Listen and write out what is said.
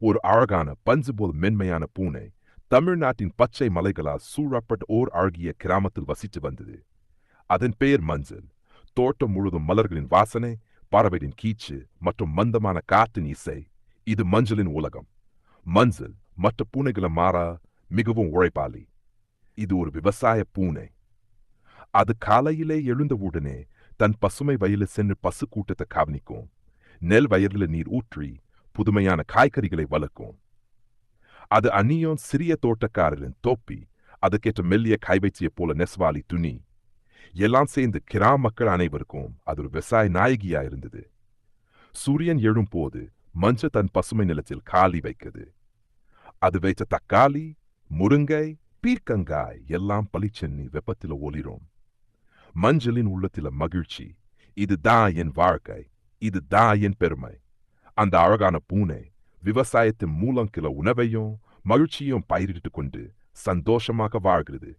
ஒரு அழகான பஞ்சு போல் மென்மையான பூனை தமிழ்நாட்டின் பச்சை மலைகளால் சூழப்பட்ட ஓர் அழகிய கிராமத்தில் வசித்து வந்தது. அதன் பெயர் மஞ்சள். தோட்டம் முழுதும் மலர்களின் வாசனை, பறவைகளின் கீச்சு மற்றும் மந்தமான காற்றின் இசை. இது மஞ்சளின் உலகம். மஞ்சள் மற்ற பூனைகளை மாறா மிகவும் உழைப்பாளி. இது ஒரு விவசாய பூனை. அது காலையிலே எழுந்தவுடனே தன் பசுமை வயலில் சென்று பசு கூட்டத்தை கவனிக்கும். நெல் வயலில் நீர் ஊற்றி புதுமையான காய்கறிகளை வளர்க்கும். அது அந்நியம் சிறிய தோட்டக்காரரின் தொப்பி, அதுக்கேற்ற மெல்லிய கைவைச்சியை போல நெசவாளி துணி எல்லாம் சேர்ந்து கிராம மக்கள் அனைவருக்கும் அது ஒரு விவசாய நாயகியா இருந்தது. சூரியன் எழும்போது மஞ்சள் தன் பசுமை நிலத்தில் காலி வைக்குது. அது வைத்த தக்காளி, முருங்கை, பீர்க்கங்காய் எல்லாம் பளிச்சென்னி வெப்பத்தில் ஒளிரும். மஞ்சளின் உள்ளத்தில மகிழ்ச்சி. இதுதான் என் வாழ்க்கை, இதுதான் என் பெருமை. அந்த அழகான பூனை விவசாயத்தின் மூலம் கிள உணவையும் மகிழ்ச்சியும் பயிரிட்டு கொண்டு சந்தோஷமாக வாழ்கிறது.